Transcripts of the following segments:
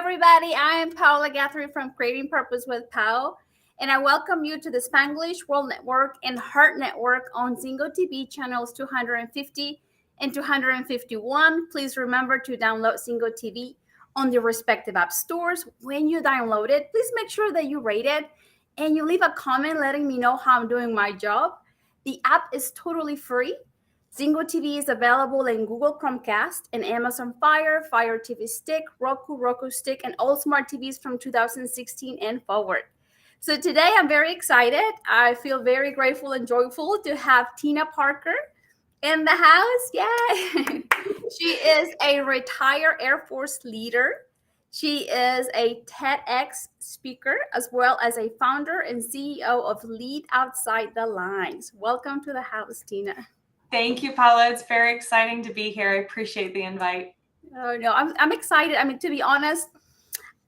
everybody. I am Paola Guthrie from Creating Purpose with Pao, and I welcome you to the Spanglish World Network and Heart Network on Zingo TV channels 250 and 251. Please remember to download Zingo TV on the respective app stores. When you download it, please make sure that you rate it and you leave a comment letting me know how I'm doing my job. The app is totally free. Zingo TV is available in Google Chromecast and Amazon Fire, Fire TV Stick, Roku Stick, and all smart TVs from 2016 and forward. So today I'm very excited. I feel very grateful and joyful to have Tina Parker in the house. Yay! She is a retired Air Force leader. She is a TEDx speaker, as well as a founder and CEO of Lead Outside the Lines. Welcome to the house, Tina. Thank you, Paola. It's very exciting to be here. I appreciate the invite. Oh, no, I'm excited. I mean, to be honest,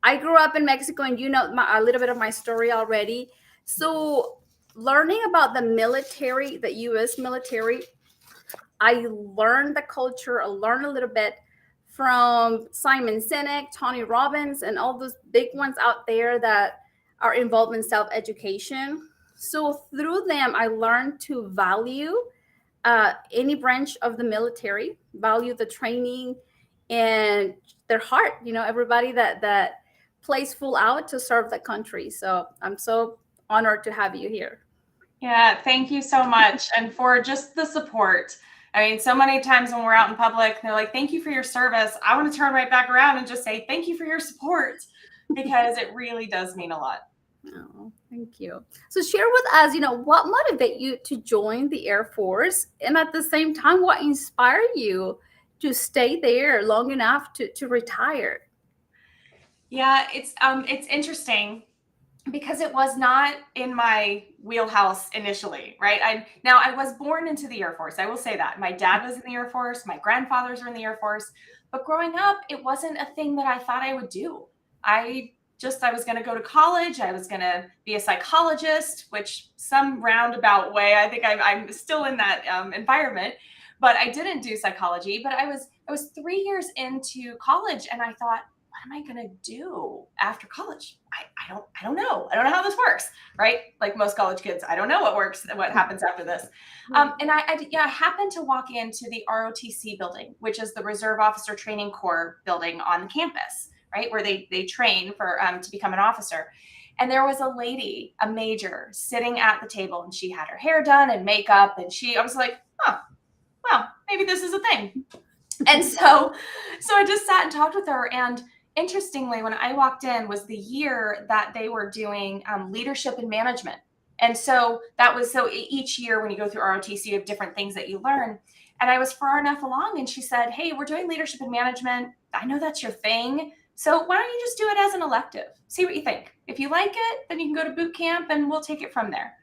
I grew up in Mexico, and you know a little bit of my story already. So learning about the military, the U.S. military, I learned the culture. I learned a little bit from Simon Sinek, Tony Robbins, and all those big ones out there that are involved in self-education. So through them, I learned to value any branch of the military, value the training and their heart. You know, everybody that plays full out to serve the country. So I'm so honored to have you here. Yeah, thank you so much. And for just the support. I mean, so many times when we're out in public, they're like, thank you for your service. I want to turn right back around and just say, thank you for your support, because it really does mean a lot. Oh, thank you. So share with us, what motivated you to join the Air Force? And at the same time, what inspired you to stay there long enough to retire? Yeah, it's interesting because it was not in my wheelhouse initially, right? I was born into the Air Force. I will say that. My dad was in the Air Force, my grandfathers were in the Air Force, but growing up, it wasn't a thing that I thought I would do. I was going to go to college. I was going to be a psychologist, which some roundabout way, I think I'm still in that environment, but I didn't do psychology. But I was 3 years into college, and I thought, what am I going to do after college? I don't know. I don't know how this works, right? Like most college kids, I don't know what happens after this. And I happened to walk into the ROTC building, which is the Reserve Officer Training Corps building on the campus, right? Where they train for to become an officer. And there was a lady, a major, sitting at the table, and she had her hair done and makeup. And I was like, oh, wow, maybe this is a thing. And so I just sat and talked with her. And interestingly, when I walked in was the year that they were doing leadership and management. And so each year when you go through ROTC, you have different things that you learn. And I was far enough along, and she said, hey, we're doing leadership and management. I know that's your thing. So why don't you just do it as an elective? See what you think. If you like it, then you can go to boot camp and we'll take it from there.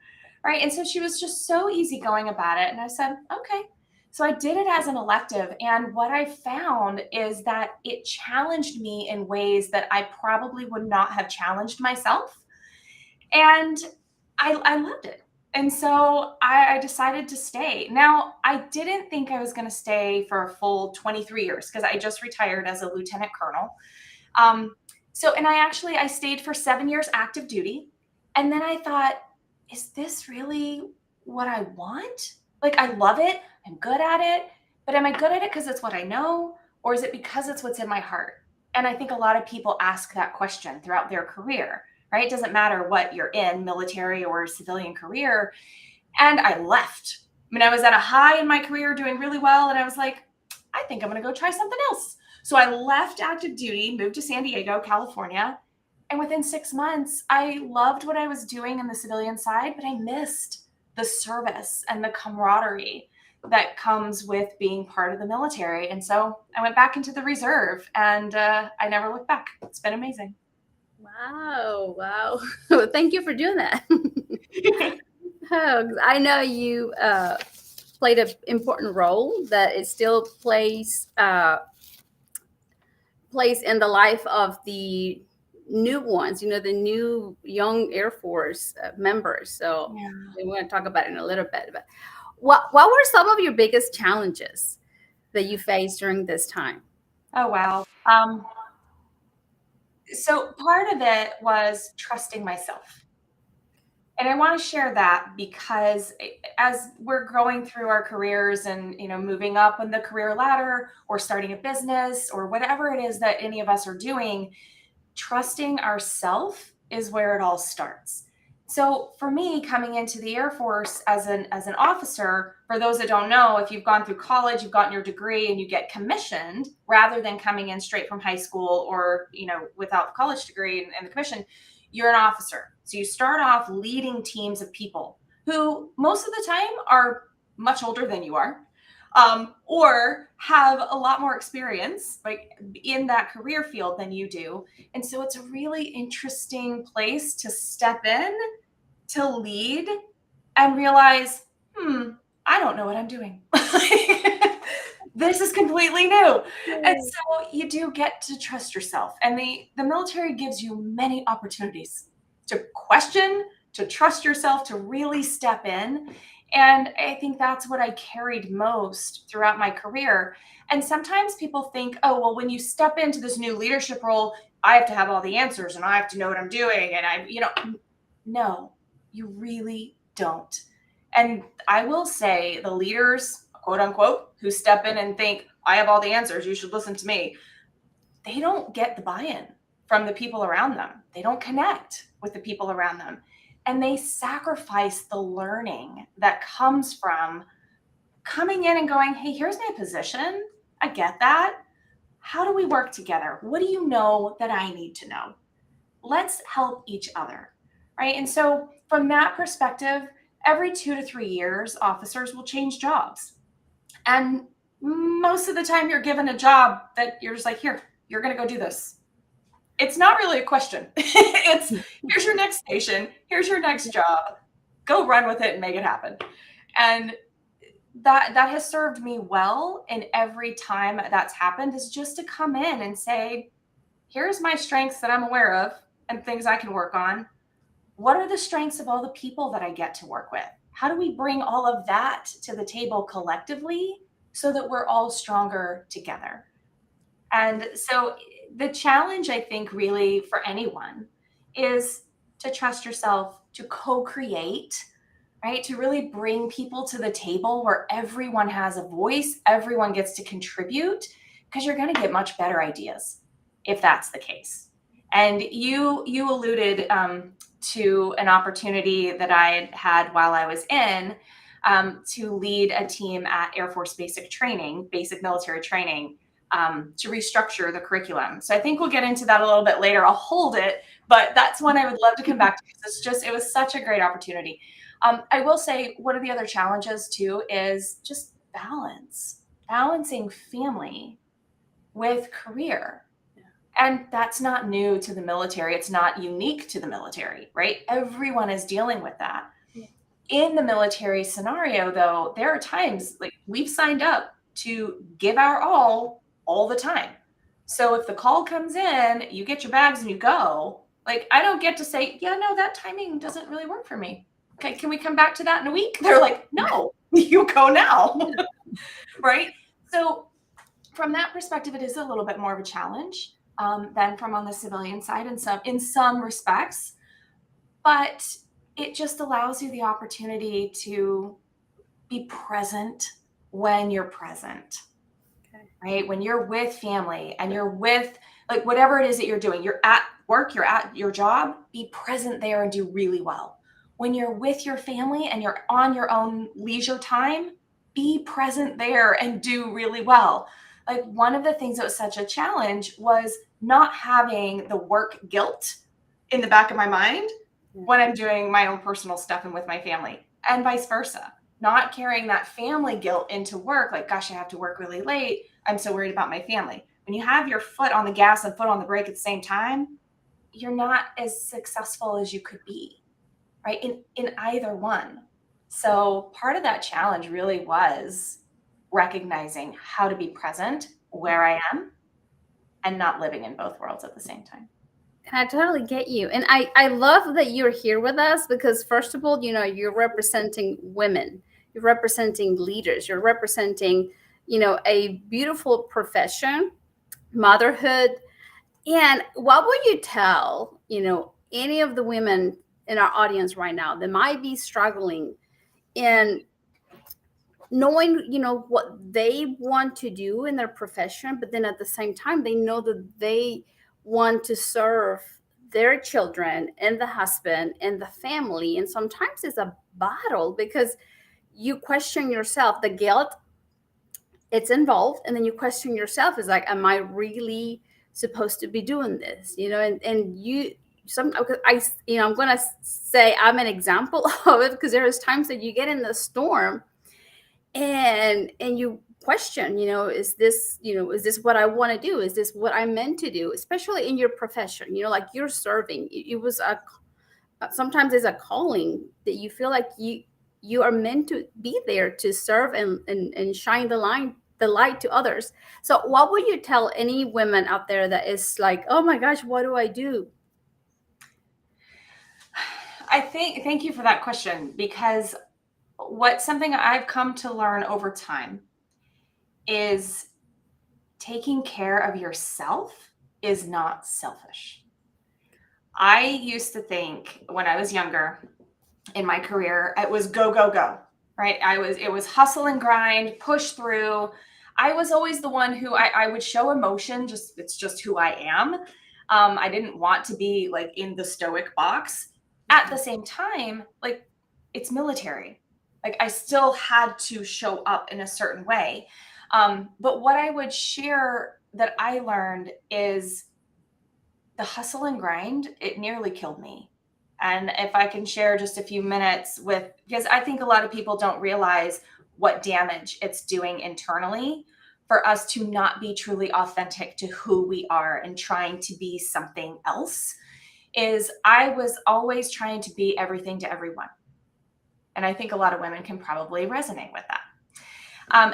Right. And so she was just so easygoing about it. And I said, okay. So I did it as an elective. And what I found is that it challenged me in ways that I probably would not have challenged myself. And I loved it. And so I decided to stay. Now, I didn't think I was going to stay for a full 23 years because I just retired as a lieutenant colonel. And I stayed for 7 years active duty. And then I thought, is this really what I want? Like, I love it. I'm good at it. But am I good at it because it's what I know? Or is it because it's what's in my heart? And I think a lot of people ask that question throughout their career, right? It doesn't matter what you're in, military or civilian career. And I left. I mean, I was at a high in my career doing really well. And I was like, I think I'm going to go try something else. So I left active duty, moved to San Diego, California. And within 6 months, I loved what I was doing in the civilian side, but I missed the service and the camaraderie that comes with being part of the military. And so I went back into the reserve, and I never looked back. It's been amazing. Wow. Thank you for doing that. I know you played an important role that it still plays in the life of the new ones, the new young Air Force members. So Yeah. we want to talk about it in a little bit. But what were some of your biggest challenges that you faced during this time? Oh, wow. So part of it was trusting myself. And I want to share that because as we're going through our careers and, moving up in the career ladder or starting a business or whatever it is that any of us are doing, trusting ourself is where it all starts. So for me, coming into the Air Force as an officer, for those that don't know, if you've gone through college, you've gotten your degree and you get commissioned rather than coming in straight from high school or, without the college degree and the commission, you're an officer. So you start off leading teams of people who most of the time are much older than you are, or have a lot more experience like in that career field than you do. And so it's a really interesting place to step in, to lead, and realize, I don't know what I'm doing. This is completely new. And so you do get to trust yourself. And the military gives you many opportunities to question, to trust yourself, to really step in. And I think that's what I carried most throughout my career. And sometimes people think, oh, well, when you step into this new leadership role, I have to have all the answers and I have to know what I'm doing. And no, you really don't. And I will say the leaders, quote unquote, who step in and think, I have all the answers, you should listen to me, they don't get the buy-in from the people around them. They don't connect with the people around them. And they sacrifice the learning that comes from coming in and going, hey, here's my position. I get that. How do we work together? What do you know that I need to know? Let's help each other, right? And so from that perspective, every 2 to 3 years, officers will change jobs. And most of the time you're given a job that you're just like, here, you're going to go do this. It's not really a question. It's here's your next station, here's your next job, go run with it and make it happen. And that has served me well. And every time that's happened is just to come in and say, here's my strengths that I'm aware of and things I can work on. What are the strengths of all the people that I get to work with? How do we bring all of that to the table collectively so that we're all stronger together? And so the challenge, I think, really for anyone is to trust yourself, to co-create, right? To really bring people to the table where everyone has a voice, everyone gets to contribute, because you're going to get much better ideas if that's the case. And you alluded to an opportunity that I had while I was in to lead a team at Air Force basic military training, to restructure the curriculum. So I think we'll get into that a little bit later. I'll hold it, but that's one I would love to come back to because it was such a great opportunity. I will say one of the other challenges too is just balancing family with career. And that's not new to the military. It's not unique to the military, right? Everyone is dealing with that. Yeah. In the military scenario, though, there are times like we've signed up to give our all the time. So if the call comes in, you get your bags and you go. Like, I don't get to say, yeah, no, that timing doesn't really work for me. Okay, can we come back to that in a week? They're like, no, you go now. Right? So from that perspective, it is a little bit more of a challenge than from on the civilian side in some respects. But it just allows you the opportunity to be present when you're present. Okay. Right? When you're with family and you're with like whatever it is that you're doing, you're at work, you're at your job, be present there and do really well. When you're with your family and you're on your own leisure time, be present there and do really well. Like one of the things that was such a challenge was not having the work guilt in the back of my mind when I'm doing my own personal stuff and with my family, and vice versa. Not carrying that family guilt into work, like, gosh, I have to work really late. I'm so worried about my family. When you have your foot on the gas and foot on the brake at the same time, you're not as successful as you could be, right? In either one. So part of that challenge really was recognizing how to be present where I am and not living in both worlds at the same time. I totally get you. And I love that you're here with us because, first of all, you're representing women, you're representing leaders, you're representing, a beautiful profession, motherhood. And what would you tell, any of the women in our audience right now that might be struggling in knowing, what they want to do in their profession, but then at the same time, they know that they want to serve their children and the husband and the family. And sometimes it's a battle because you question yourself, the guilt it's involved, and then you question yourself is like, am I really supposed to be doing this, and you some I I'm going to say I'm an example of it, because there is times that you get in the storm and you question, is this what I want to do, is this what I'm meant to do, especially in your profession, like you're serving. It was a sometimes it's a calling that you feel like you are meant to be there to serve and shine the light to others. So what would you tell any women out there that is like, oh my gosh, what do I do? Thank you for that question, because something I've come to learn over time is taking care of yourself is not selfish. I used to think when I was younger in my career, it was go, go, go, right? It was hustle and grind, push through. I was always the one who I would show emotion, it's just who I am. I didn't want to be like in the stoic box. At the same time, like, it's military. Like, I still had to show up in a certain way. But what I would share that I learned is the hustle and grind, it nearly killed me. And if I can share just a few minutes because I think a lot of people don't realize what damage it's doing internally for us to not be truly authentic to who we are and trying to be something else, is I was always trying to be everything to everyone. And I think a lot of women can probably resonate with that.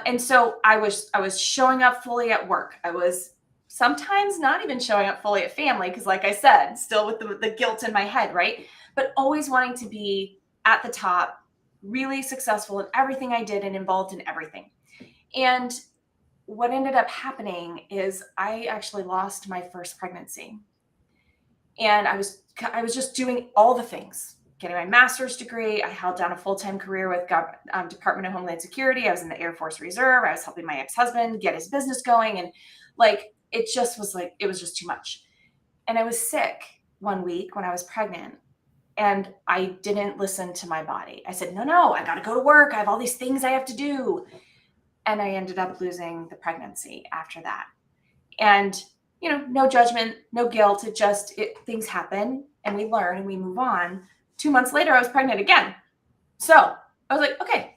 And so I was showing up fully at work. I was sometimes not even showing up fully at family, because like I said, still with the guilt in my head, right? But always wanting to be at the top, really successful in everything I did and involved in everything. And what ended up happening is I actually lost my first pregnancy. And I was just doing all the things, getting my master's degree. I held down a full-time career with Department of Homeland Security. I was in the Air Force Reserve. I was helping my ex-husband get his business going. And like, it just was like, it was just too much. And I was sick one week when I was pregnant, and I didn't listen to my body. I said, no, I got to go to work. I have all these things I have to do. And I ended up losing the pregnancy after that. And, no judgment, no guilt. Things happen and we learn and we move on. 2 months later, I was pregnant again. So I was like, okay,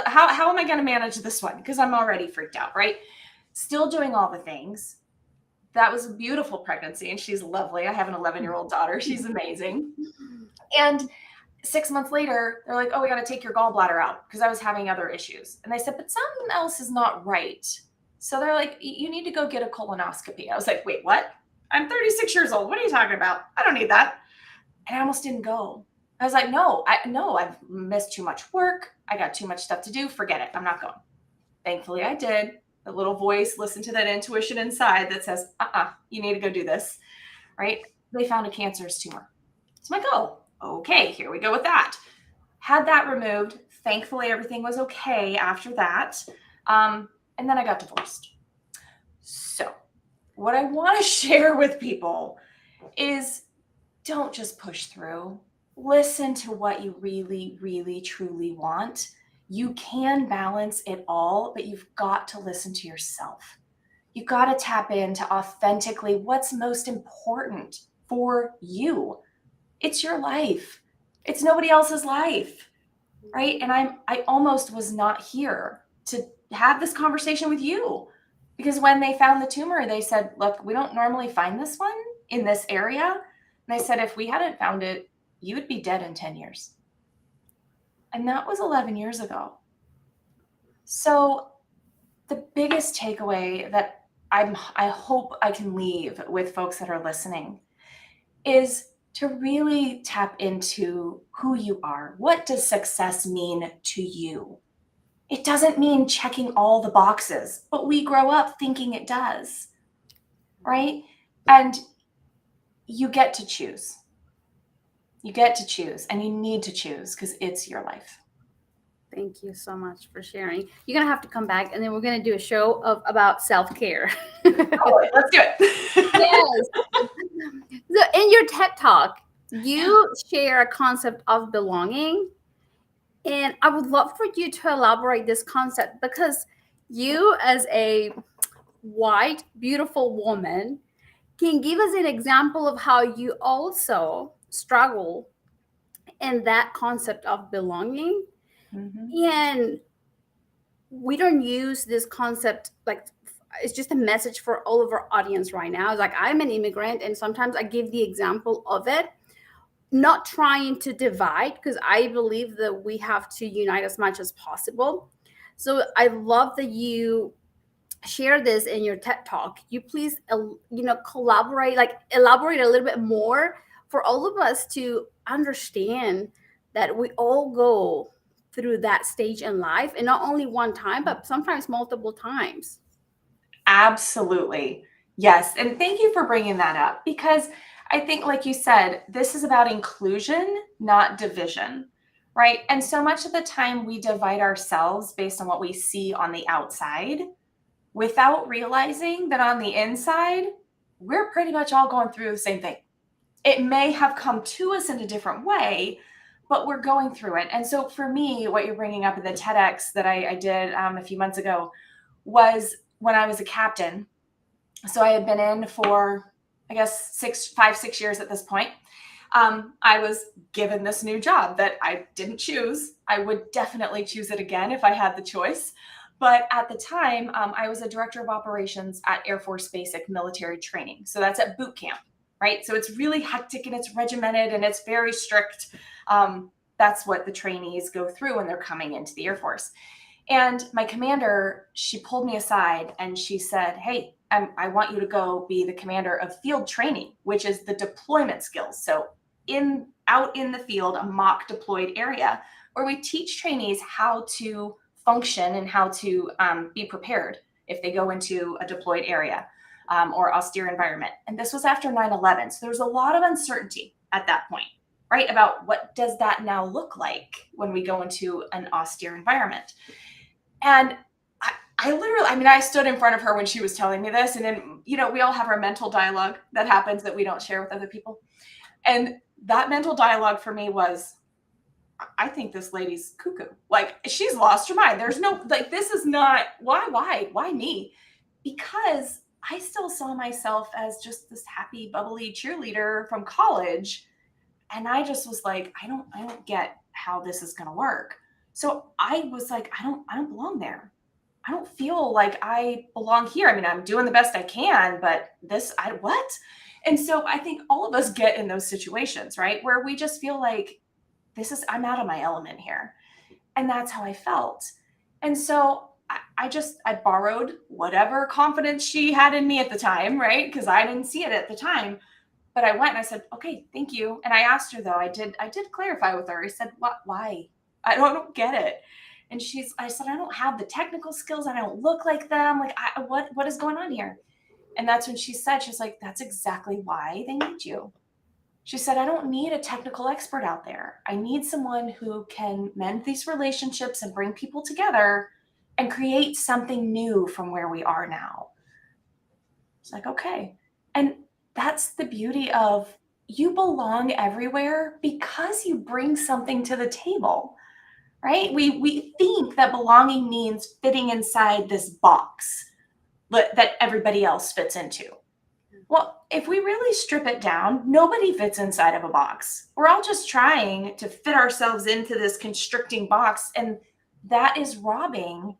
how am I going to manage this one? Because I'm already freaked out, right? Still doing all the things. That was a beautiful pregnancy, and she's lovely. I have an 11-year-old daughter. She's amazing. And 6 months later, they're like, oh, we got to take your gallbladder out, because I was having other issues. And I said, but something else is not right. So they're like, you need to go get a colonoscopy. I was like, wait, what? I'm 36 years old. What are you talking about? I don't need that. And I almost didn't go. I was like, no, I've missed too much work. I got too much stuff to do. Forget it. I'm not going. Thankfully, I did. The little voice listened to that intuition inside that says, you need to go do this, right? They found a cancerous tumor. So I'm like, oh, okay, here we go with that. Had that removed. Thankfully, everything was okay after that. And then I got divorced. So what I want to share with people is, don't just push through. Listen to what you really, really, truly want. You can balance it all, but you've got to listen to yourself. You've got to tap into authentically what's most important for you. It's your life. It's nobody else's life, right? And I almost was not here to have this conversation with you, because when they found the tumor, they said, look, we don't normally find this one in this area. And I said, if we hadn't found it, you would be dead in 10 years. And that was 11 years ago. So the biggest takeaway that I hope I can leave with folks that are listening is to really tap into who you are. What does success mean to you? It doesn't mean checking all the boxes, but we grow up thinking it does, right? And you get to choose. You get to choose, and you need to choose because it's your life. Thank you so much for sharing. You're gonna have to come back, and then we're gonna do a show about self-care. Oh, let's do it. Yes. So in your TED Talk, you share a concept of belonging, and I would love for you to elaborate this concept because you, as a white, beautiful woman, can give us an example of how you also struggle in that concept of belonging. Mm-hmm. And we don't use this concept like it's just a message for all of our audience right now. It's like I'm an immigrant, and sometimes I give the example of it, not trying to divide because I believe that we have to unite as much as possible. So I love that you share this in your TED Talk. You please, collaborate, like elaborate a little bit more for all of us to understand that we all go through that stage in life, and not only one time, but sometimes multiple times. Absolutely. Yes. And thank you for bringing that up because I think, like you said, this is about inclusion, not division, right? And so much of the time we divide ourselves based on what we see on the outside without realizing that on the inside, we're pretty much all going through the same thing. It may have come to us in a different way, but we're going through it. And so for me, what you're bringing up in the TEDx that I did a few months ago was when I was a captain. So I had been in for, I guess, 6 years at this point. I was given this new job that I didn't choose. I would definitely choose it again if I had the choice. But at the time, I was a director of operations at Air Force Basic Military Training. So that's at boot camp, right? So it's really hectic and it's regimented and it's very strict. That's what the trainees go through when they're coming into the Air Force. And my commander, she pulled me aside and she said, "Hey, I want you to go be the commander of field training, which is the deployment skills. So out in the field, a mock deployed area where we teach trainees how to function and how to be prepared if they go into a deployed area or austere environment." And this was after 9/11. So there was a lot of uncertainty at that point, right? About what does that now look like when we go into an austere environment. And I literally, I mean, I stood in front of her when she was telling me this. And then, we all have our mental dialogue that happens that we don't share with other people. And that mental dialogue for me was, I think this lady's cuckoo. Like, she's lost her mind. There's no, like, this is not, why me? Because I still saw myself as just this happy, bubbly cheerleader from college. And I just was like, I don't get how this is going to work. So I was like, I don't belong there. I don't feel like I belong here. I mean, I'm doing the best I can, but what? And so I think all of us get in those situations, right? Where we just feel like I'm out of my element here. And that's how I felt. And so I borrowed whatever confidence she had in me at the time, right? Because I didn't see it at the time. But I went and I said, "Okay, thank you." And I asked her though, I did clarify with her. I said, why? I don't get it. And I said, "I don't have the technical skills. I don't look like them. Like, what is going on here?" And that's when she was like, "That's exactly why they need you." She said, "I don't need a technical expert out there. I need someone who can mend these relationships and bring people together and create something new from where we are now." It's like, okay. And that's the beauty of you belong everywhere because you bring something to the table, right? We think that belonging means fitting inside this box that everybody else fits into. Well, if we really strip it down, nobody fits inside of a box. We're all just trying to fit ourselves into this constricting box, and that is robbing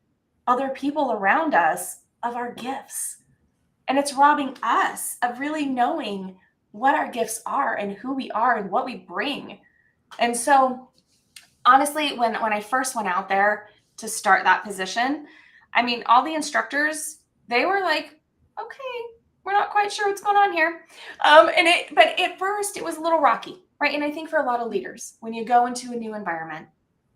other people around us of our gifts. And it's robbing us of really knowing what our gifts are and who we are and what we bring. And so, honestly, when I first went out there to start that position, I mean, all the instructors, they were like, "Okay, we're not quite sure what's going on here." But at first it was a little rocky, right? And I think for a lot of leaders, when you go into a new environment,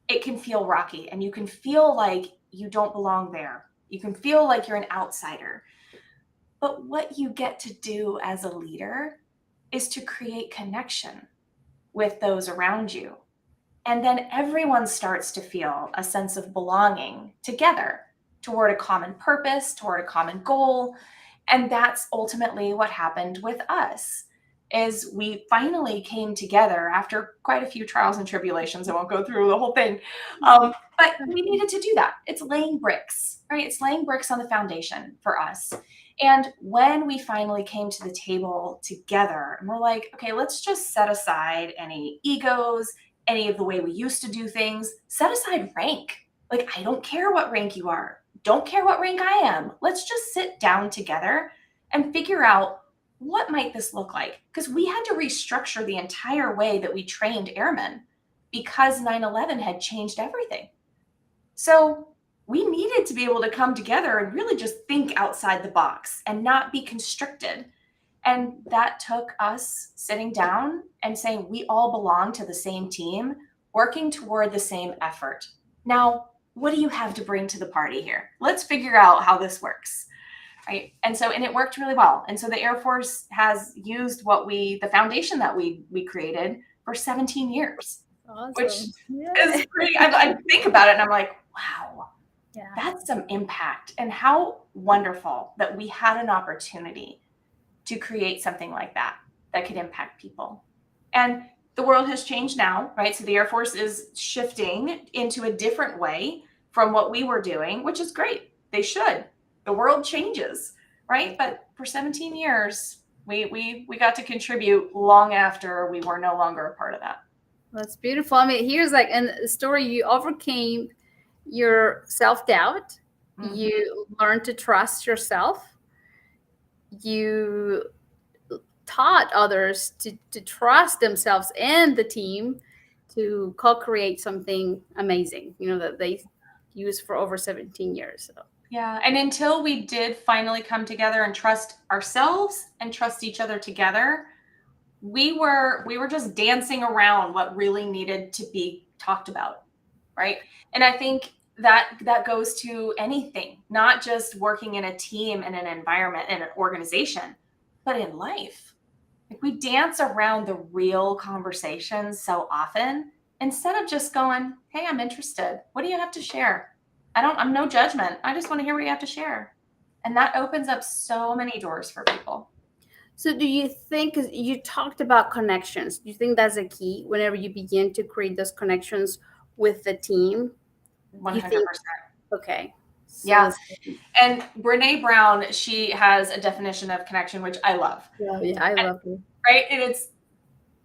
it can feel rocky and you can feel like you don't belong there. You can feel like you're an outsider. But what you get to do as a leader is to create connection with those around you. And then everyone starts to feel a sense of belonging together toward a common purpose, toward a common goal. And that's ultimately what happened with us is we finally came together after quite a few trials and tribulations. I won't go through the whole thing. But we needed to do that. It's laying bricks, right? It's laying bricks on the foundation for us. And when we finally came to the table together and we're like, okay, let's just set aside any egos, any of the way we used to do things, set aside rank. Like, I don't care what rank you are. Don't care what rank I am. Let's just sit down together and figure out what might this look like? Because we had to restructure the entire way that we trained airmen because 9/11 had changed everything. So we needed to be able to come together and really just think outside the box and not be constricted. And that took us sitting down and saying we all belong to the same team, working toward the same effort. Now, what do you have to bring to the party here? Let's figure out how this works. Right. And it worked really well. And so the Air Force has used the foundation that we created for 17 years, Awesome. which is pretty, I think about it and I'm like, wow, Yeah. that's some impact. And how wonderful that we had an opportunity to create something like that could impact people. And the world has changed now, right? So the Air Force is shifting into a different way from what we were doing, which is great. They should. The world changes, right? But for 17 years, we got to contribute long after we were no longer a part of that. That's beautiful. I mean, here's like in the story, you overcame your self-doubt. Mm-hmm. You learned to trust yourself. You taught others to trust themselves and the team to co-create something amazing, that they used for over 17 years. So. Yeah. And until we did finally come together and trust ourselves and trust each other together, we were just dancing around what really needed to be talked about. Right. And I think that goes to anything, not just working in a team, in an environment, in an organization, but in life. Like, we dance around the real conversations so often instead of just going, hey, I'm interested. What do you have to share? I'm no judgment. I just want to hear what you have to share. And that opens up so many doors for people. So do you think, because you talked about connections, do you think that's a key whenever you begin to create those connections with the team? 100%. Okay. So yeah. And Brene Brown, she has a definition of connection, which I love. Yeah, I love it. Right? And it's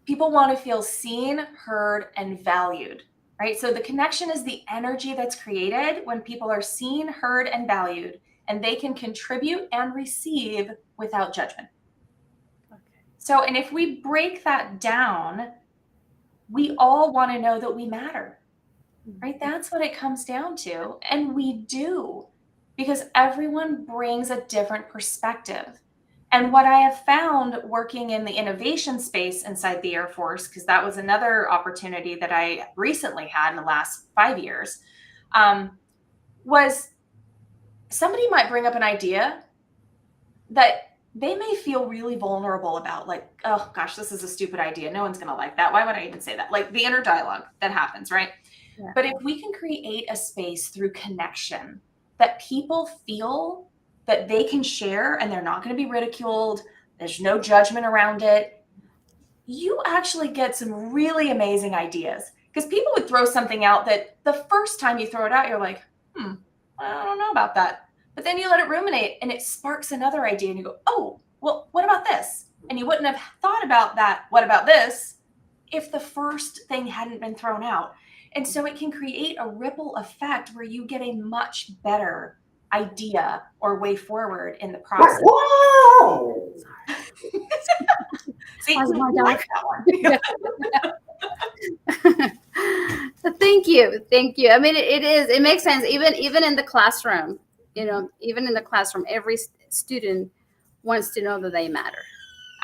people want to feel seen, heard, and valued. Right? So the connection is the energy that's created when people are seen, heard, and valued, and they can contribute and receive without judgment. Okay. So, and if we break that down, we all want to know that we matter. Right? That's what it comes down to. And we do, because everyone brings a different perspective. And what I have found working in the innovation space inside the Air Force, because that was another opportunity that I recently had in the last 5 years, was somebody might bring up an idea that they may feel really vulnerable about, like, oh gosh, this is a stupid idea. No one's going to like that. Why would I even say that? Like the inner dialogue that happens, right? Yeah. But if we can create a space through connection that people feel that they can share and they're not going to be ridiculed, there's no judgment around it, you actually get some really amazing ideas. Because people would throw something out that the first time you throw it out, you're like, I don't know about that. But then you let it ruminate and it sparks another idea and you go, oh, well, what about this? And you wouldn't have thought about that, what about this, if the first thing hadn't been thrown out. And so it can create a ripple effect where you get a much better idea or way forward in the process. See, I like that one. Thank you. I mean, it makes sense. Even in the classroom, even in the classroom, every student wants to know that they matter.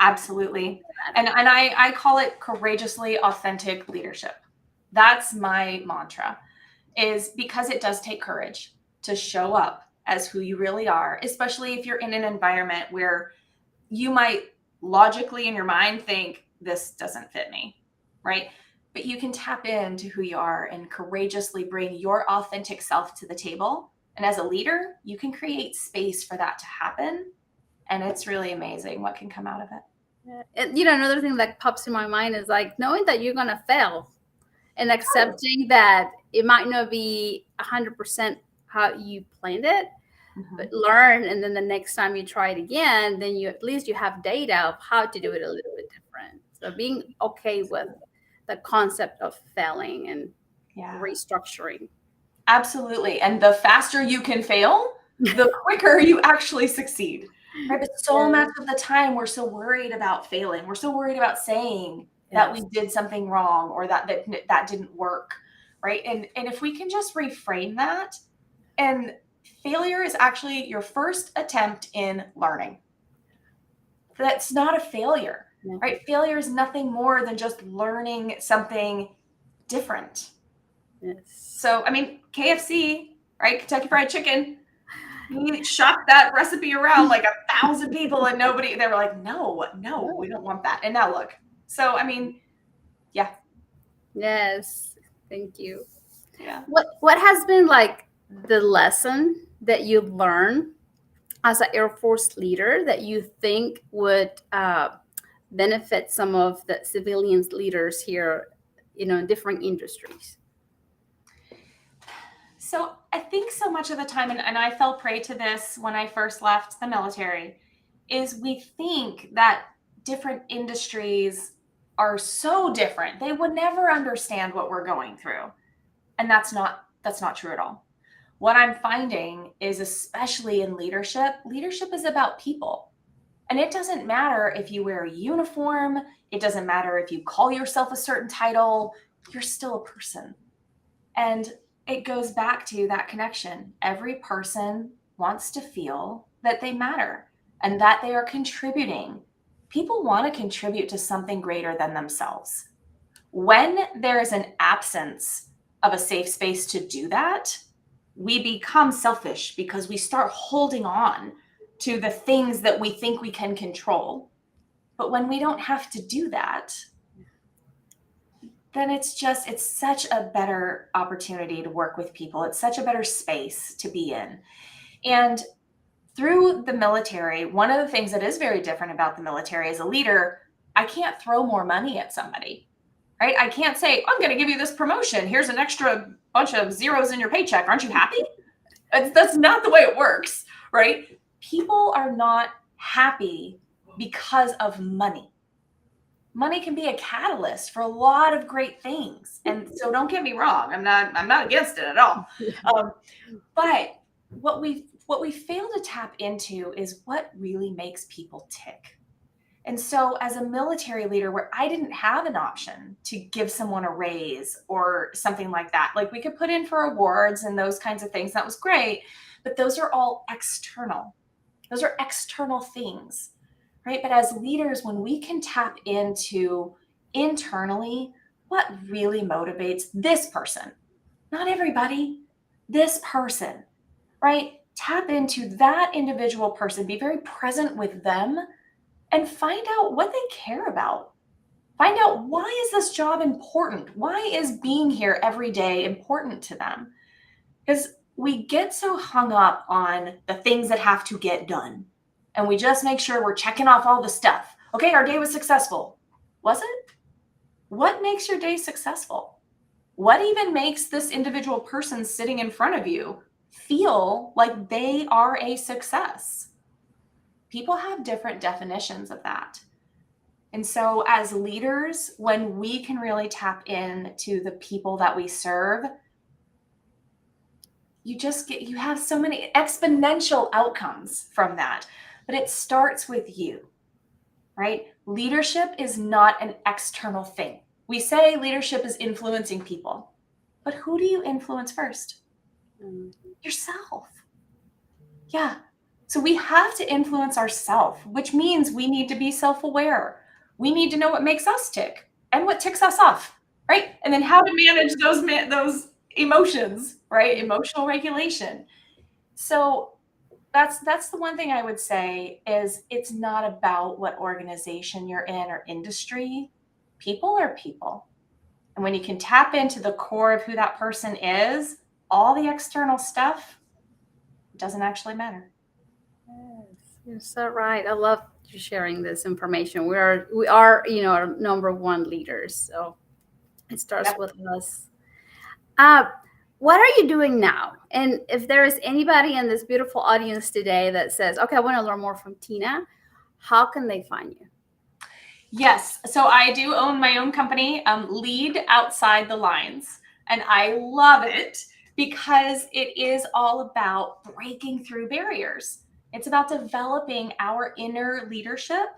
Absolutely. And I call it courageously authentic leadership. That's my mantra, is because it does take courage to show up as who you really are, especially if you're in an environment where you might logically in your mind think this doesn't fit me, right? But you can tap into who you are and courageously bring your authentic self to the table. And as a leader, you can create space for that to happen. And it's really amazing what can come out of it. And, another thing that pops in my mind is like knowing that you're going to fail and accepting that it might not be 100% how you planned it, but learn. And then the next time you try it again, then at least you have data of how to do it a little bit different. So being okay with the concept of failing and restructuring. Absolutely. And the faster you can fail, the quicker you actually succeed. Right? But so much of the time we're so worried about failing. We're so worried about saying that we did something wrong or that didn't work. Right. And if we can just reframe that, and failure is actually your first attempt in learning. That's not a failure. Right? Failure is nothing more than just learning something different. Yes. So, I mean, KFC, right? Kentucky Fried Chicken, he shopped that recipe around like 1,000 people and nobody, they were like, no, we don't want that. And now look. So, I mean, yeah. Yes. Thank you. Yeah. What has been like the lesson that you learned as an Air Force leader that you think would benefit some of the civilians leaders here, in different industries? So I think so much of the time, and I fell prey to this when I first left the military, is we think that different industries are so different. They would never understand what we're going through. And that's not true at all. What I'm finding is, especially in leadership is about people. And it doesn't matter if you wear a uniform. It doesn't matter if you call yourself a certain title. You're still a person. And it goes back to that connection. Every person wants to feel that they matter and that they are contributing. People want to contribute to something greater than themselves. When there is an absence of a safe space to do that, we become selfish because we start holding on to the things that we think we can control. But when we don't have to do that, then it's such a better opportunity to work with people. It's such a better space to be in. And through the military, one of the things that is very different about the military as a leader, I can't throw more money at somebody, right? I can't say, I'm going to give you this promotion. Here's an extra bunch of zeros in your paycheck. Aren't you happy? That's not the way it works, right? People are not happy because of money. Money can be a catalyst for a lot of great things. And so don't get me wrong. I'm not against it at all. But what we fail to tap into is what really makes people tick. And so as a military leader, where I didn't have an option to give someone a raise or something like that, like we could put in for awards and those kinds of things. That was great. But those are all external. Those are external things. Right? But as leaders, when we can tap into internally what really motivates this person, not everybody, this person, right? Tap into that individual person, be very present with them, and find out what they care about. Find out, why is this job important? Why is being here every day important to them? Because we get so hung up on the things that have to get done. And we just make sure we're checking off all the stuff. Okay, our day was successful. Was it? What makes your day successful? What even makes this individual person sitting in front of you feel like they are a success? People have different definitions of that. And so as leaders, when we can really tap into the people that we serve, you have so many exponential outcomes from that. But it starts with you, right? Leadership is not an external thing. We say leadership is influencing people, but who do you influence first? Yourself. Yeah. So we have to influence ourselves, which means we need to be self-aware. We need to know what makes us tick and what ticks us off, right? And then how to manage those emotions, right? Emotional regulation. So That's the one thing I would say is it's not about what organization you're in or industry. People are people. And when you can tap into the core of who that person is, all the external stuff doesn't actually matter. Yes, you're so right. I love you sharing this information. We are, our number one leaders. So it starts Yep. with us. Uh, what are you doing now? And if there is anybody in this beautiful audience today that says, okay, I want to learn more from Tina, how can they find you? Yes. So I do own my own company, Lead Outside the Lines. And I love it because it is all about breaking through barriers. It's about developing our inner leadership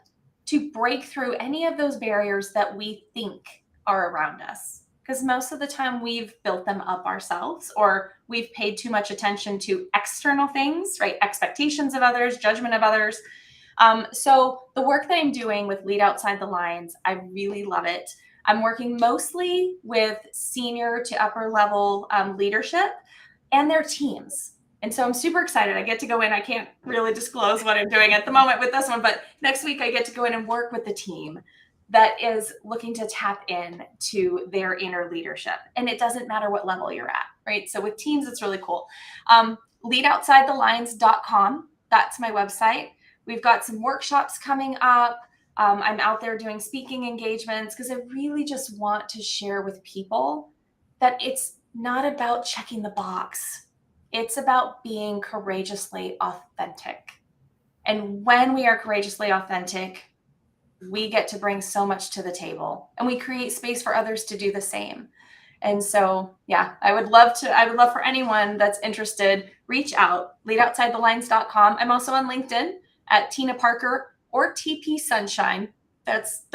to break through any of those barriers that we think are around us. Because most of the time we've built them up ourselves, or we've paid too much attention to external things, right? Expectations of others, judgment of others. So the work that I'm doing with Lead Outside the Lines, I really love it. I'm working mostly with senior to upper level leadership and their teams. And so I'm super excited. I get to go in. I can't really disclose what I'm doing at the moment with this one, but next week I get to go in and work with the team that is looking to tap in to their inner leadership. And it doesn't matter what level you're at, right? So with teams, it's really cool. Leadoutsidethelines.com. That's my website. We've got some workshops coming up. I'm out there doing speaking engagements because I really just want to share with people that it's not about checking the box. It's about being courageously authentic. And when we are courageously authentic, we get to bring so much to the table and we create space for others to do the same. And so, yeah, I would love for anyone that's interested, reach out, leadoutsidethelines.com. I'm also on LinkedIn at Tina Parker or TP Sunshine. That's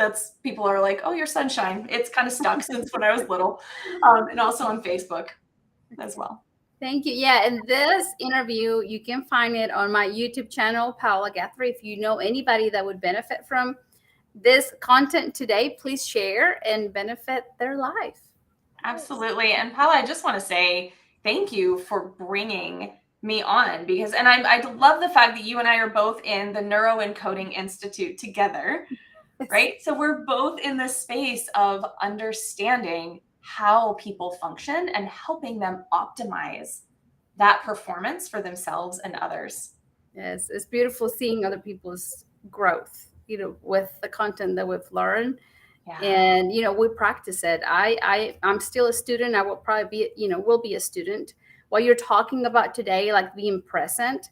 people are like, oh, you're Sunshine. It's kind of stuck since when I was little. And also on Facebook as well. Thank you. Yeah, and this interview, you can find it on my YouTube channel, Paola Guthrie. If you know anybody that would benefit from this content today, please share and benefit their life. Absolutely. And Paula, I just want to say thank you for bringing me on because, and I love the fact that you and I are both in the Neuroencoding Institute together, right? So we're both in this space of understanding how people function and helping them optimize that performance for themselves and others. Yes, it's beautiful seeing other people's growth, with the content that we've learned. Yeah. And we practice it. I'm still a student. I will probably be, will be a student. What you're talking about today, like being present,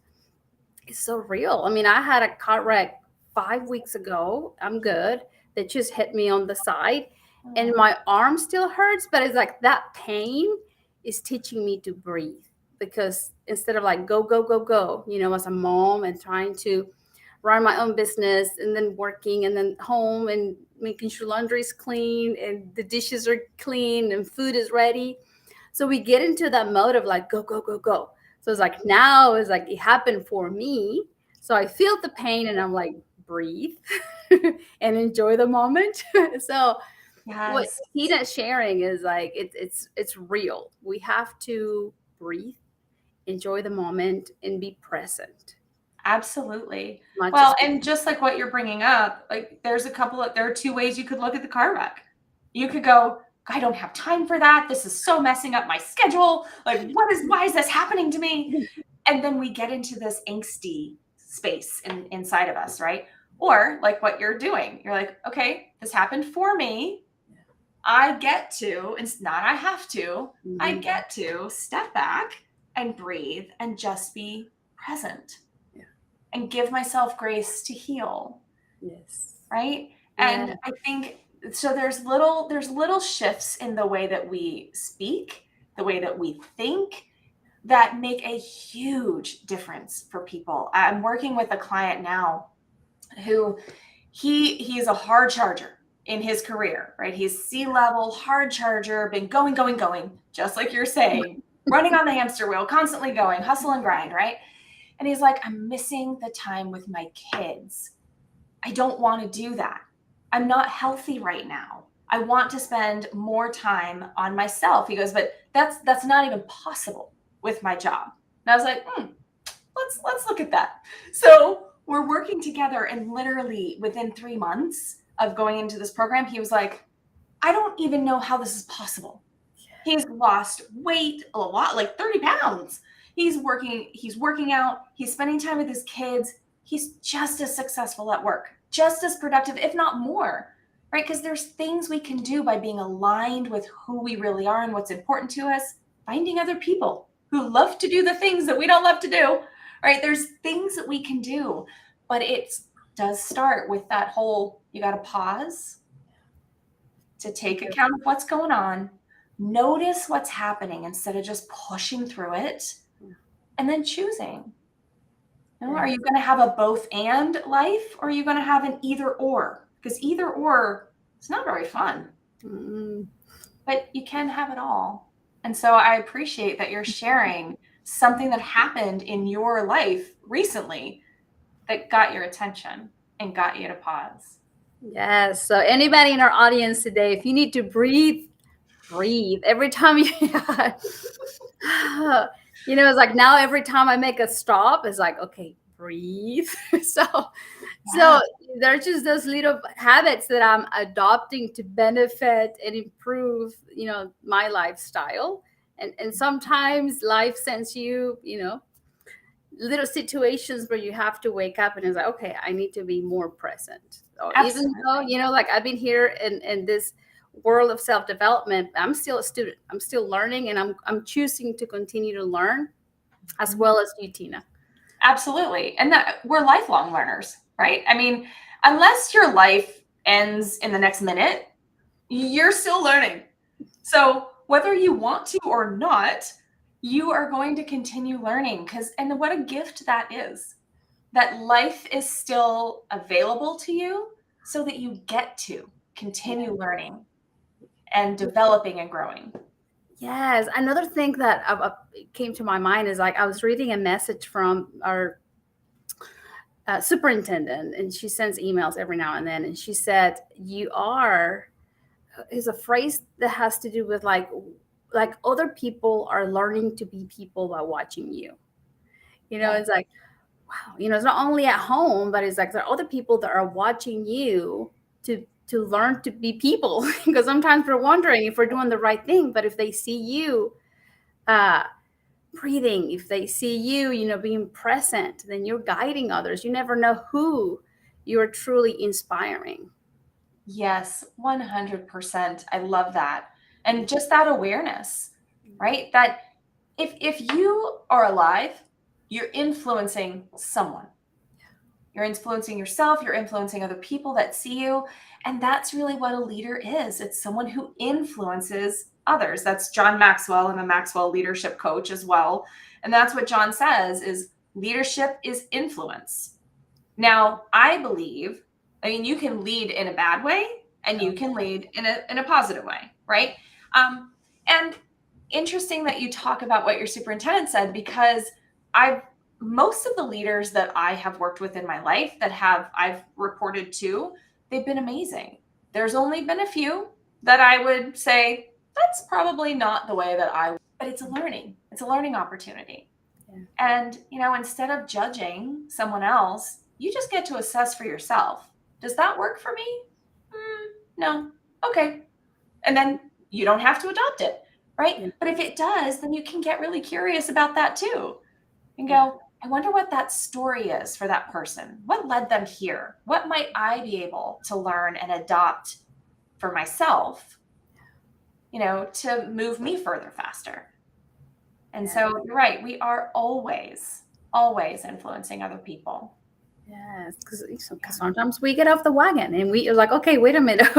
is so real. I mean, I had a car wreck 5 weeks ago. I'm good. That just hit me on the side, and my arm still hurts, but it's like that pain is teaching me to breathe, because instead of like go go go go, as a mom and trying to run my own business and then working and then home and making sure laundry is clean and the dishes are clean and food is ready. So we get into that mode of like go, go, go, go. So it's like now it's like it happened for me. So I feel the pain and I'm like, breathe and enjoy the moment. So what Yes. Tina's sharing is like it's real. We have to breathe, enjoy the moment, and be present. Absolutely. Not Well, just and just like what you're bringing up, like there are two ways you could look at the car wreck. You could go, I don't have time for that. This is so messing up my schedule. Like, why is this happening to me? And then we get into this angsty space inside of us, right? Or like what you're doing, you're like, okay, this happened for me. I get to, it's not I have to, I get to step back and breathe and just be present and give myself grace to heal. Yes. Right. Yeah. And I think so there's little shifts in the way that we speak, the way that we think, that make a huge difference for people. I'm working with a client now who he's a hard charger in his career, right? He's C-level hard charger, been going, going, going, just like you're saying, running on the hamster wheel, constantly going, hustle and grind, right? And he's like, I'm missing the time with my kids. I don't want to do that. I'm not healthy right now. I want to spend more time on myself. He goes, but that's not even possible with my job. And I was like, let's look at that. So we're working together, and literally within 3 months of going into this program, he was like, I don't even know how this is possible. He's lost weight a lot, like 30 pounds. He's working out, he's spending time with his kids. He's just as successful at work, just as productive, if not more, right? Because there's things we can do by being aligned with who we really are and what's important to us, finding other people who love to do the things that we don't love to do, right? There's things that we can do, but it does start with that whole, you got to pause to take account of what's going on, notice what's happening instead of just pushing through it, and then choosing. You know, are you going to have a both and life, or are you going to have an either or? Because either or is not very fun. But you can have it all. And so I appreciate that you're sharing something that happened in your life recently that got your attention and got you to pause. Yes. So anybody in our audience today, if you need to breathe every time you, it's like now every time I make a stop, it's like, okay, breathe. So there's just those little habits that I'm adopting to benefit and improve, my lifestyle. And sometimes life sends you, little situations where you have to wake up and it's like, okay, I need to be more present. Or even though, like I've been here in this world of self-development, I'm still a student. I'm still learning, and I'm choosing to continue to learn as well as you, Tina. Absolutely. And that we're lifelong learners, right? I mean, unless your life ends in the next minute, you're still learning. So whether you want to or not, you are going to continue learning, and what a gift that is, that life is still available to you so that you get to continue learning and developing and growing. Yes. Another thing that came to my mind is like I was reading a message from our superintendent, and she sends emails every now and then. And she said, is a phrase that has to do with like other people are learning to be people by watching you. It's like, wow, it's not only at home, but it's like there are other people that are watching you to learn to be people. Because sometimes we're wondering if we're doing the right thing, but if they see you breathing, if they see you, being present, then you're guiding others. You never know who you're truly inspiring. Yes, 100%. I love that. And just that awareness, right? That if you are alive, you're influencing someone. You're influencing yourself, you're influencing other people that see you. And that's really what a leader is. It's someone who influences others. That's John Maxwell. I'm a Maxwell leadership coach as well. And that's what John says is leadership is influence. Now, I believe, you can lead in a bad way and you can lead in a positive way, right? And interesting that you talk about what your superintendent said, because most of the leaders that I have worked with in my life that I've reported to, they've been amazing. There's only been a few that I would say that's probably not the way that but it's a learning opportunity. Yeah. And, instead of judging someone else, you just get to assess for yourself. Does that work for me? No. Okay. And then you don't have to adopt it, right? Yeah. But if it does, then you can get really curious about that too. And go, I wonder what that story is for that person. What led them here? What might I be able to learn and adopt for myself, to move me further faster? And so you're right. We are always influencing other people. Yes, because sometimes we get off the wagon and we're like, okay, wait a minute,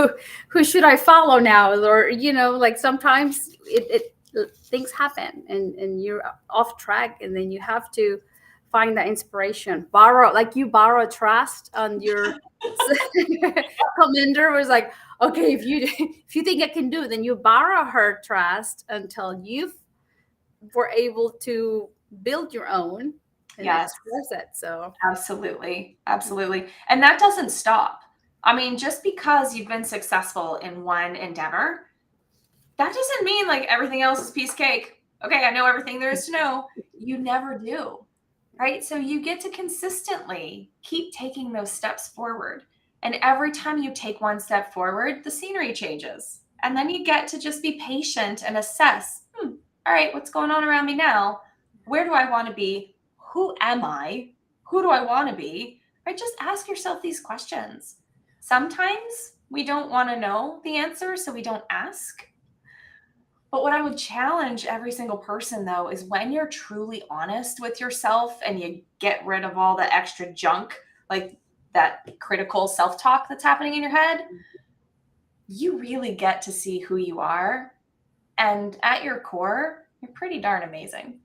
who should I follow now? Or, like sometimes things happen and you're off track, and then you have to find that inspiration. Borrow trust on your commander. Was like, okay, if you think I can do it, then you borrow her trust until you were able to build your own. And yes, express it. So absolutely. And that doesn't stop. Just because you've been successful in one endeavor, that doesn't mean like everything else is piece of cake. Okay, I know everything there is to know. You never do. right? So you get to consistently keep taking those steps forward. And every time you take one step forward, the scenery changes. And then you get to just be patient and assess, all right, what's going on around me now? Where do I want to be? Who am I? Who do I want to be? Right? Just ask yourself these questions. Sometimes we don't want to know the answer, so we don't ask. But what I would challenge every single person, though, is when you're truly honest with yourself and you get rid of all the extra junk, like that critical self talk that's happening in your head, you really get to see who you are. And at your core, you're pretty darn amazing.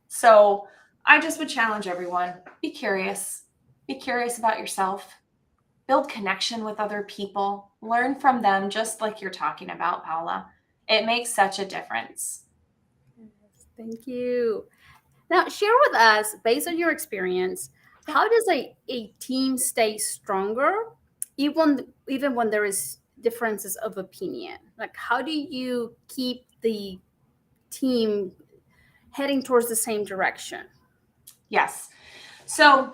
So I just would challenge everyone, be curious. Be curious about yourself. Build connection with other people. Learn from them, just like you're talking about, Paola. It makes such a difference. Thank you. Now, share with us, based on your experience, how does a team stay stronger even when there is differences of opinion? Like, how do you keep the team heading towards the same direction? Yes. So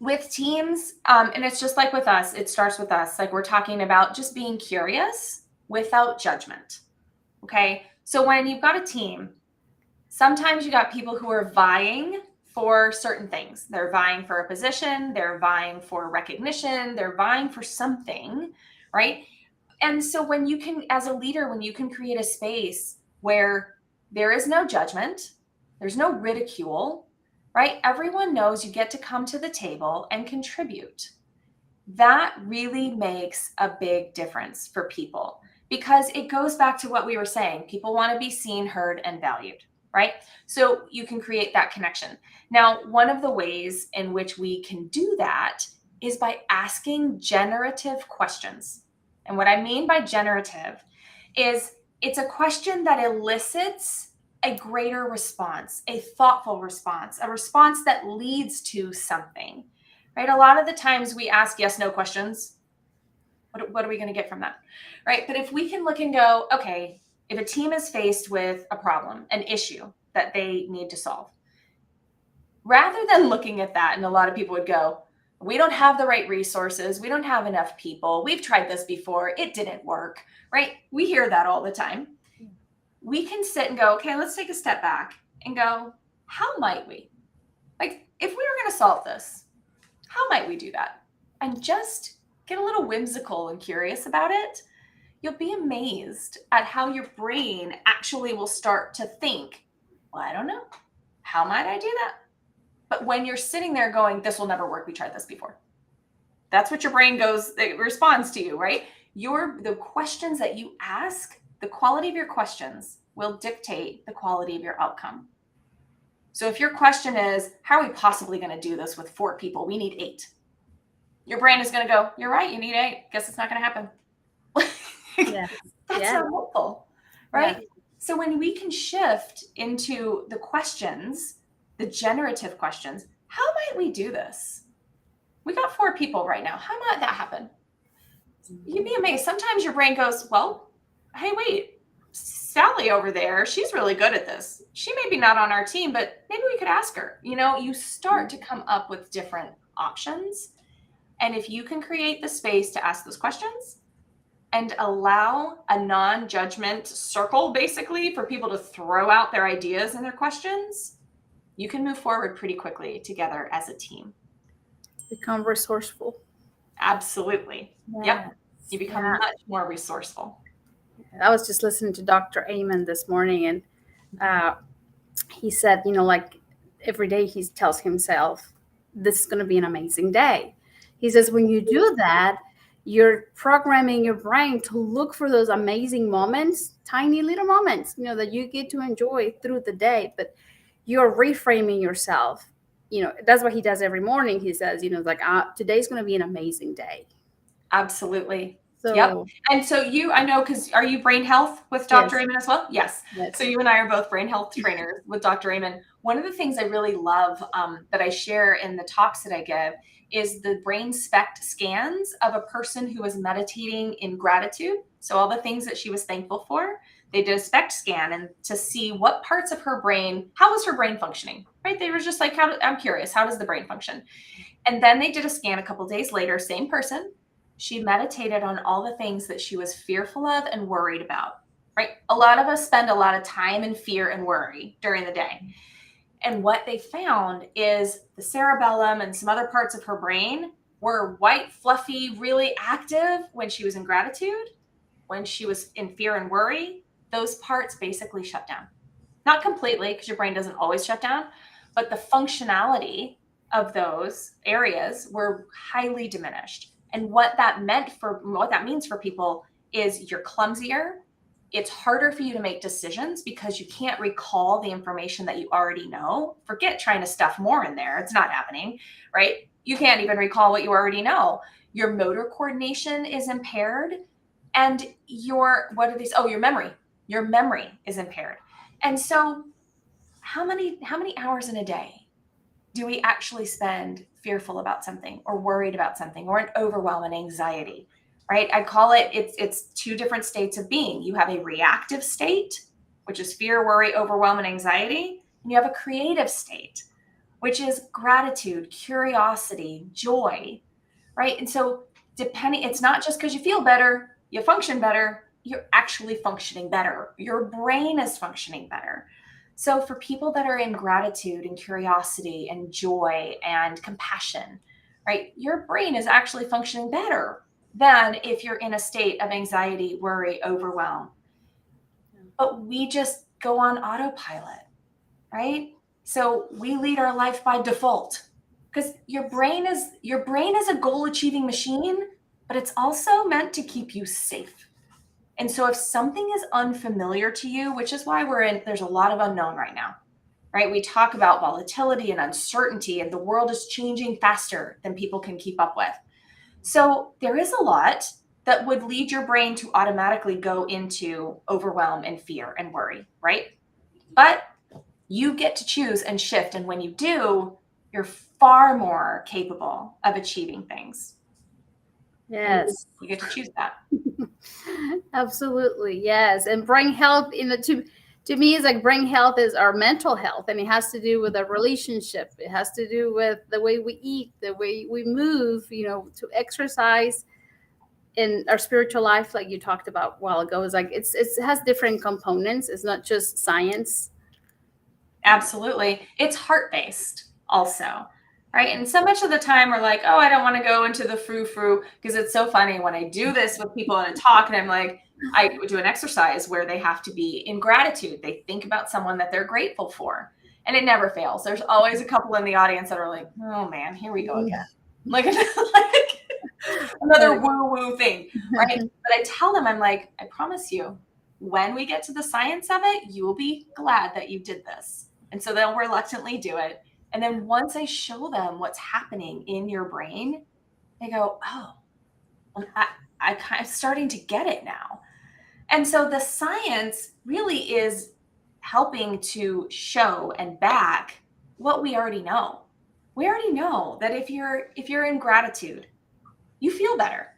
with teams, and it's just like with us, it starts with us. Like we're talking about just being curious without judgment. Okay. So when you've got a team, sometimes you got people who are vying for certain things. They're vying for a position, they're vying for recognition, they're vying for something, right? And so when you can, as a leader, when you can create a space where there is no judgment, there's no ridicule, right? Everyone knows you get to come to the table and contribute. That really makes a big difference for people because it goes back to what we were saying. People want to be seen, heard, and valued, right? So you can create that connection. Now, one of the ways in which we can do that is by asking generative questions. And what I mean by generative is it's a question that elicits a greater response, a thoughtful response, a response that leads to something, right? A lot of the times we ask yes, no questions. What are we going to get from that, right? But if we can look and go, okay, if a team is faced with a problem, an issue that they need to solve, rather than looking at that, and a lot of people would go, we don't have the right resources. We don't have enough people. We've tried this before. It didn't work, right? We hear that all the time. We can sit and go, okay, let's take a step back and go, how might we? Like, if we were going to solve this, how might we do that? And just get a little whimsical and curious about it. You'll be amazed at how your brain actually will start to think, well, I don't know. How might I do that? But when you're sitting there going, this will never work. We tried this before. That's what your brain goes, it responds to you, right? The questions that you ask, the quality of your questions will dictate the quality of your outcome. So if your question is, how are we possibly going to do this with 4 people? We need 8. Your brain is going to go, you're right, you need 8. Guess it's not going to happen. Yeah. That's not helpful, right? Yeah. So when we can shift into the questions, the generative questions, how might we do this? We got 4 people right now. How might that happen? You'd be amazed. Sometimes your brain goes, well, hey, wait, Sally over there, she's really good at this. She may be not on our team, but maybe we could ask her. You start to come up with different options. And if you can create the space to ask those questions and allow a non-judgment circle, basically, for people to throw out their ideas and their questions, you can move forward pretty quickly together as a team. Become resourceful. Absolutely. Yes. Yep. You become much more resourceful. I was just listening to Dr. Amen this morning, and he said, like every day he tells himself, this is going to be an amazing day. He says, when you do that, you're programming your brain to look for those amazing moments, tiny little moments, that you get to enjoy through the day, but you're reframing yourself. That's what he does every morning. He says, like, today's going to be an amazing day. Absolutely. So, yep. And so I know, because are you brain health with Dr. Yes. Amen as well? Yes. So you and I are both brain health trainers with Dr. Amen. One of the things I really love that I share in the talks that I give is the brain spect scans of a person who was meditating in gratitude. So all the things that she was thankful for, They did a SPECT scan and to see what parts of her brain, how was her brain functioning, right? They were just like, I'm curious, how does the brain function? And then they did a scan a couple days later, same person. She meditated on all the things that she was fearful of and worried about, right? A lot of us spend a lot of time in fear and worry during the day. And what they found is the cerebellum and some other parts of her brain were white, fluffy, really active when she was in gratitude. When she was in fear and worry, those parts basically shut down. Not completely, because your brain doesn't always shut down, but the functionality of those areas were highly diminished. And what that means for people is you're clumsier. It's harder for you to make decisions because you can't recall the information that you already know. Forget trying to stuff more in there. It's not happening, right? You can't even recall what you already know. Your motor coordination is impaired. And your memory. Your memory is impaired. And so how many hours in a day do we actually spend fearful about something or worried about something or an overwhelm and anxiety, right? I call it's two different states of being. You have a reactive state, which is fear, worry, overwhelm, and anxiety. And you have a creative state, which is gratitude, curiosity, joy, right? And so it's not just because you feel better, you function better, you're actually functioning better. Your brain is functioning better. So for people that are in gratitude and curiosity and joy and compassion, right, your brain is actually functioning better than if you're in a state of anxiety, worry, overwhelm. But we just go on autopilot, right? So we lead our life by default because your brain is a goal achieving machine, but it's also meant to keep you safe. And so if something is unfamiliar to you, which is why there's a lot of unknown right now, right? We talk about volatility and uncertainty, and the world is changing faster than people can keep up with. So there is a lot that would lead your brain to automatically go into overwhelm and fear and worry, right? But you get to choose and shift. And when you do, you're far more capable of achieving things. Yes. You get to choose that. Absolutely. Yes. And brain health to me is like brain health is our mental health, and it has to do with our relationship. It has to do with the way we eat, the way we move, to exercise in our spiritual life, like you talked about a while ago. Is like it has different components. It's not just science. Absolutely. It's heart-based also, right? And so much of the time we're like, oh, I don't want to go into the frou-frou, because it's so funny when I do this with people in a talk and I'm like, I do an exercise where they have to be in gratitude. They think about someone that they're grateful for, and it never fails. There's always a couple in the audience that are like, oh man, here we go again. Like another woo-woo thing, right? But I tell them, I'm like, I promise you, when we get to the science of it, you will be glad that you did this. And so they'll reluctantly do it. And then once I show them what's happening in your brain, they go, oh, I'm kind of starting to get it now. And so the science really is helping to show and back what we already know. We already know that if you're in gratitude, you feel better.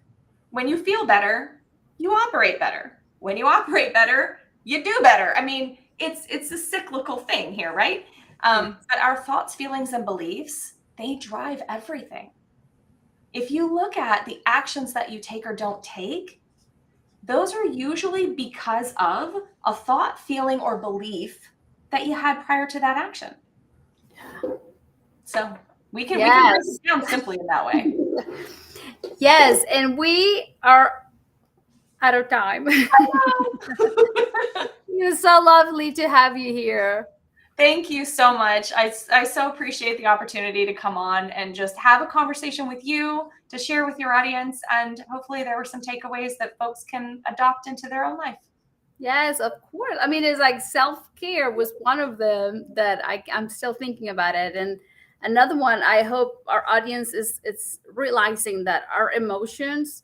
When you feel better, you operate better. When you operate better, you do better. I mean, it's a cyclical thing here, right? But our thoughts, feelings, and beliefs, they drive everything. If you look at the actions that you take or don't take, those are usually because of a thought, feeling, or belief that you had prior to that action. So we can break it down simply in that way. Yes, and we are out of time. It's so lovely to have you here. Thank you so much. I so appreciate the opportunity to come on and just have a conversation with you, to share with your audience, and hopefully there were some takeaways that folks can adopt into their own life. Yes, of course. I mean, it's like self-care was one of them that I'm still thinking about it. And another one, I hope our audience is realizing that our emotions,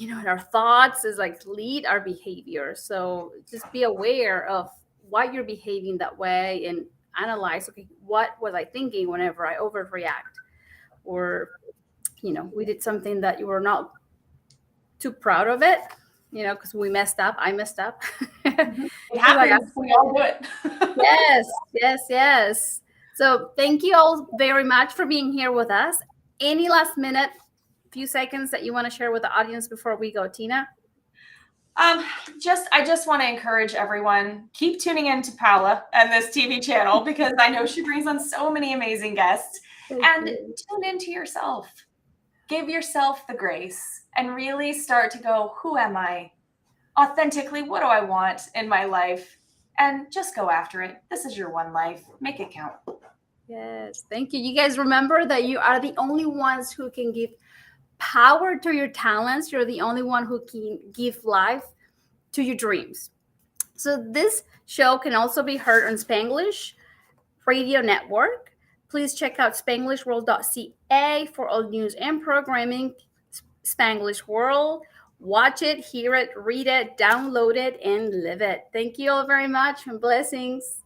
and our thoughts is like lead our behavior. So just be aware of why you're behaving that way and analyze, okay, what was I thinking whenever I overreact? Or, we did something that you were not too proud of it. because we messed up. I messed up. It She's like, happens. We all do it. yes, yes, yes. So thank you all very much for being here with us. Any last minute, few seconds that you want to share with the audience before we go, Tina? I just want to encourage everyone, keep tuning in to Paola and this TV channel because I know she brings on so many amazing guests. And tune into yourself. Give yourself the grace and really start to go, who am I? Authentically, what do I want in my life? And just go after it. This is your one life. Make it count. Yes, thank you. You guys remember that you are the only ones who can give power to your talents. You're the only one who can give life to your dreams. So this show can also be heard on Spanglish Radio Network. Please check out spanglishworld.ca for all news and programming. Spanglish World. Watch it, hear it, read it, download it, and live it. Thank you all very much and blessings.